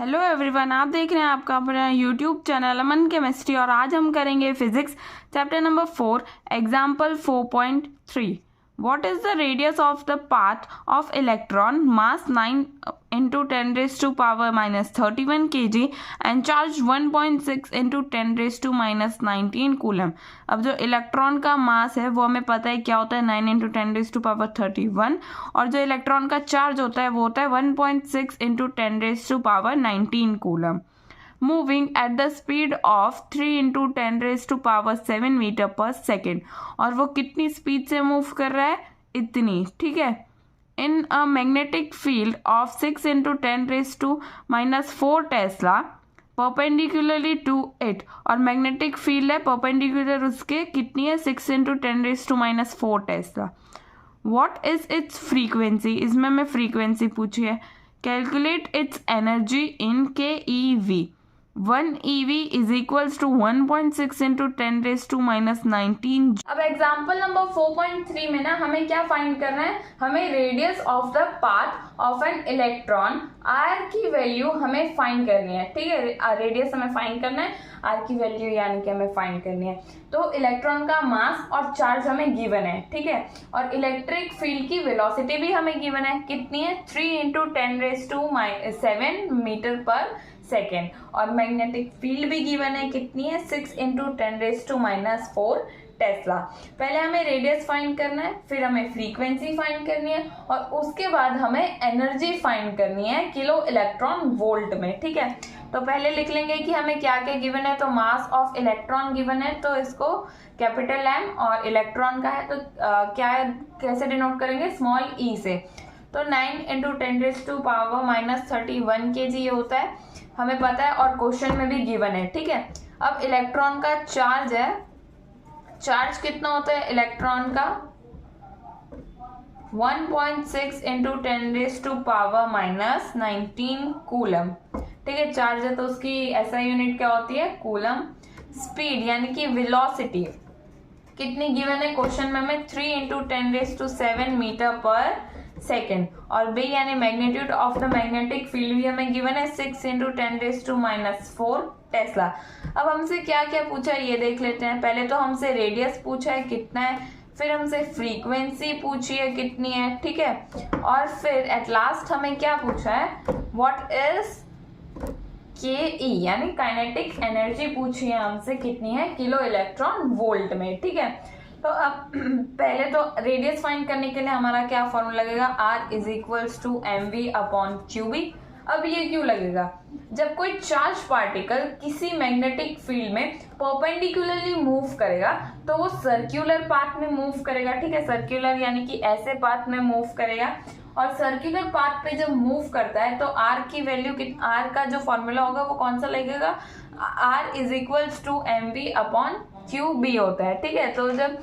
Hello everyone, आप देख रहे हैं आपका अपना यूट्यूब चैनल अमन केमिस्ट्री और आज हम करेंगे physics chapter number 4 example 4.3। What is the radius of the path of electron mass 9 into 10 raised to power minus 31 kg and charge 1.6 into 10 raised to minus 19 coulomb. अब जो इलेक्ट्रॉन का मास है वो हमें पता है क्या होता है, 9 into 10 raised to power 31, और जो इलेक्ट्रॉन का चार्ज होता है वो होता है 1.6 into 10 raised to power 19 coulomb. Moving at the speed of 3 into 10 raised to power 7 metre per second, और वो कितनी स्पीड से मूव कर रहा है, इतनी, ठीक है। In a magnetic field of 6 into 10 raised to minus 4 Tesla perpendicularly to it, और मैग्नेटिक फील्ड है परपेंडिकुलर उसके कितनी है, 6 into 10 raised to minus 4 Tesla। What is its frequency? इसमें हमें फ्रीक्वेंसी पूछी है। Calculate its energy in keV। 1 EV is equals to 1.6 into 10 raised to minus 19। अब एग्जाम्पल नंबर 4.3 में ना हमें क्या फाइंड करना है, हमें radius of the path of an electron R की वैल्यू हमें फाइंड करनी है, ठीक है। रेडियस हमें फाइंड करना है, आर की वैल्यू यानी कि हमें फाइंड करनी है। तो इलेक्ट्रॉन का मास और चार्ज हमें गिवन है, ठीक है, और इलेक्ट्रिक फील्ड की वेलोसिटी भी हमें गिवन है, कितनी है, 3 into 10 raised to 7 metre per second, और मैग्नेटिक फील्ड भी गिवन है, कितनी है, 6 into 10 raised to minus 4 Tesla. पहले हमें रेडियस फाइंड करना है, फिर हमें फ्रीक्वेंसी फाइंड करनी है, और उसके बाद हमें एनर्जी फाइंड करनी है किलो इलेक्ट्रॉन वोल्ट में, ठीक है। तो पहले लिख लेंगे कि हमें क्या क्या गिवन है। तो मास ऑफ इलेक्ट्रॉन गिवन है, तो इसको कैपिटल एम, और इलेक्ट्रॉन का है तो क्या है, कैसे डिनोट करेंगे, स्मॉल ई से। तो 9 into 10 raised to power minus 31 kg ये होता है, हमें पता है, और क्वेश्चन में भी गिवन है, ठीक है। अब इलेक्ट्रॉन का चार्ज है, चार्ज कितना होता है इलेक्ट्रॉन का, 1.6 into 10 raised to power minus 19 coulomb, ठीक है। चार्ज है तो उसकी एसआई यूनिट क्या होती है, कूलम। स्पीड यानी कि वेलोसिटी कितनी गिवन है क्वेश्चन में हमें, 3 into 10 raised to 7 metre per second, और बी यानी magnitude of the magnetic field भी हमें गिवन है, 6 into 10 raised to minus 4 tesla. अब हमसे क्या क्या पूछा है ये देख लेते हैं। पहले तो हमसे रेडियस पूछा है कितना है, फिर हमसे फ्रीक्वेंसी पूछी है कितनी है, ठीक है, और फिर एट लास्ट हमें क्या पूछा है, व्हाट इज के ई यानी काइनेटिक एनर्जी पूछी है हमसे, कितनी है, किलो इलेक्ट्रॉन वोल्ट में, ठीक है। तो अब पहले तो रेडियस फाइंड करने के लिए हमारा क्या फॉर्मूला लगेगा, R is equals to mv upon Q B. अब ये क्यों लगेगा, जब कोई चार्ज पार्टिकल किसी मैग्नेटिक फील्ड में परपेंडिकुलरली मूव करेगा तो वो सर्कुलर पाथ में मूव करेगा, ठीक है। सर्कुलर यानी कि ऐसे पाथ में मूव करेगा, और सर्कुलर पाथ पे जब मूव करता है तो R की वैल्यू, R का जो फॉर्मूला होगा वो कौन सा लगेगा, R is equals to mv upon Q B होता है, ठीक है। तो जब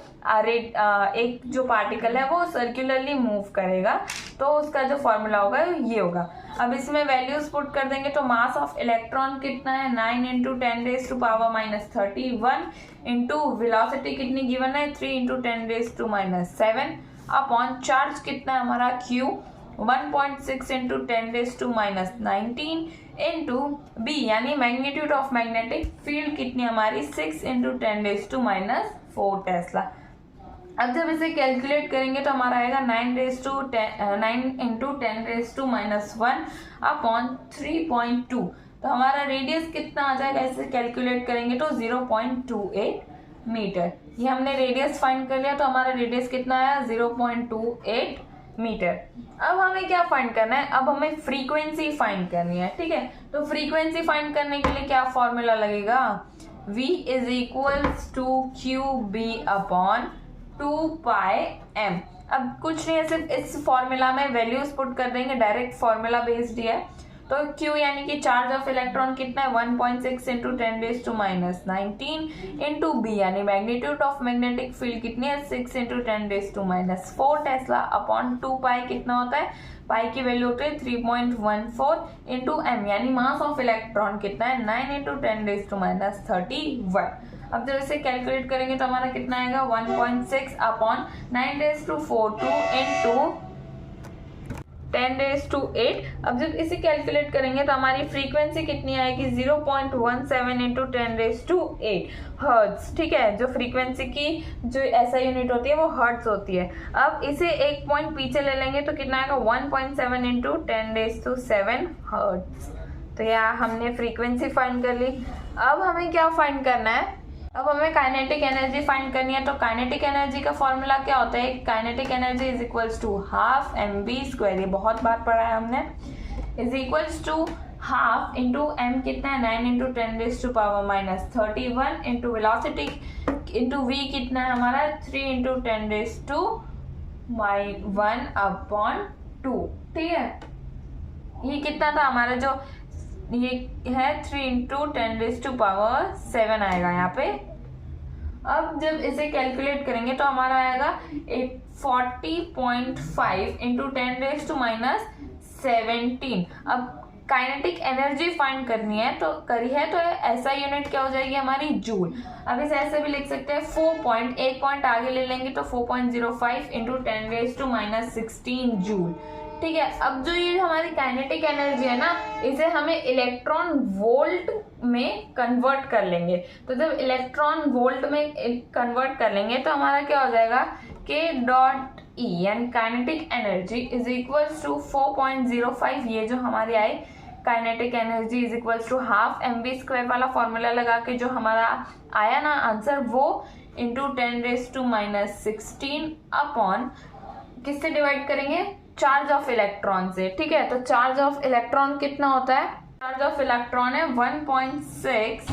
एक जो पार्टिकल है वो सर्कुलरली मूव करेगा तो उसका जो फॉर्मूला होगा ये होगा। अब इसमें वैल्यूज पुट कर देंगे तो मास ऑफ इलेक्ट्रॉन कितना है, 9 into 10 raised to power minus 31 into velocity कितनी गिवन है, 3 into 10 raised to minus 7 upon charge कितना है हमारा Q, 1.6 into 10 raised to minus 19 into B यानी मैग्नीट्यूड ऑफ मैग्नेटिक फील्ड कितनी हमारी, 6 into 10 raised to minus 4 tesla. अब जब इसे कैलकुलेट करेंगे तो हमारा आएगा 9 into 10 raised to minus 1 upon 3.2। तो हमारा रेडियस कितना आ जाएगा, इसे कैलकुलेट करेंगे तो 0.28 मीटर। ये हमने रेडियस फाइंड कर लिया, तो हमारा रेडियस कितना आया, 0.28 मीटर। अब हमें क्या फाइंड करना है, अब हमें फ्रीक्वेंसी फाइंड करनी है, ठीक है। तो फ्रीक्वेंसी फाइंड करने के लिए क्या फॉर्मूला लगेगा, V is equals to Q B upon 2πm। अब कुछ नहीं है, सिर्फ इस फॉर्मूला में वैल्यूज पुट कर देंगे, डायरेक्ट फॉर्मूला बेस्ड है। तो Q यानी कि चार्ज ऑफ इलेक्ट्रॉन कितना है, 1.6 into 10 raised to minus 19 into B यानी मैग्नीट्यूड ऑफ मैग्नेटिक फील्ड कितनी है, 6 into 10 raised to minus 4 tesla upon 2π कितना होता है, पाई की वैल्यू होती है 3.14 इंटू एम यानी मास ऑफ इलेक्ट्रॉन कितना है, 9 into 10 raised to minus 31। अब जब इसे कैलकुलेट करेंगे तो हमारा कितना आएगा, 1.6 अपॉन 9 raised to 42 इंटू 10⁻⁸ अब जब इसे कैलकुलेट करेंगे तो हमारी फ्रीक्वेंसी कितनी आएगी 0.17 इंटू 10⁸ हर्ट्ज। ठीक है, जो फ्रीक्वेंसी की जो ऐसा यूनिट होती है वो हर्ट्ज होती है। अब इसे एक पॉइंट पीछे ले लेंगे तो कितना आएगा 1.7 इंटू 10⁷ हर्ट्ज। तो यह हमने फ्रीक्वेंसी फाइंड कर ली। अब हमें क्या फाइंड करना है, अब हमें काइनेटिक एनर्जी फाइंड करनी है। तो काइनेटिक एनर्जी का फॉर्मूला क्या होता है, kinetic energy is equals to half mv², ये बहुत बार पढ़ा है हमने, is equals to half into m कितना है 9 into 10⁻31 into velocity into v कितना है हमारा 3 इंटू 10⁻1/2। ठीक है, ये कितना था हमारा, जो ये है 3 इंटू 10⁻7 आएगा यहाँ पे। अब जब इसे कैलकुलेट करेंगे तो हमारा आएगा 40.5 इंटू 10⁻17। अब काइनेटिक एनर्जी फाइंड करनी है तो ऐसा यूनिट क्या हो जाएगी हमारी जूल। अब इसे ऐसे भी लिख सकते हैं 1 पॉइंट आगे ले लेंगे तो 4.05 इंटू 10⁻16 जूल। ठीक है, अब जो ये हमारी काइनेटिक एनर्जी है ना, इसे हमें इलेक्ट्रॉन वोल्ट में कन्वर्ट कर लेंगे। तो जब इलेक्ट्रॉन वोल्ट में कन्वर्ट कर लेंगे तो हमारा क्या हो जाएगा K.E यानी kinetic energy is equals to 4.05। ये जो हमारी आई kinetic energy is equals to half mv² वाला फॉर्मूला लगा के जो हमारा आया ना आंसर, वो इंटू 10⁻16 अपॉन किससे डिवाइड करेंगे, चार्ज ऑफ इलेक्ट्रॉन से। ठीक है, तो चार्ज ऑफ इलेक्ट्रॉन कितना होता है, चार्ज ऑफ इलेक्ट्रॉन है 1.6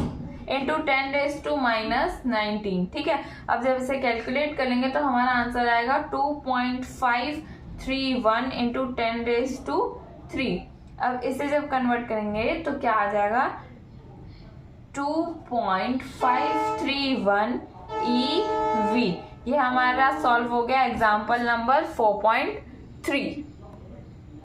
इंटू 10⁻19। ठीक है, अब जब इसे कैलकुलेट कर लेंगे तो हमारा आंसर आएगा 2.531 इंटू 10⁻3। अब इसे जब कन्वर्ट करेंगे तो क्या आ जाएगा 2.531 eV। ये हमारा सॉल्व हो गया एग्जाम्पल नंबर 4.3।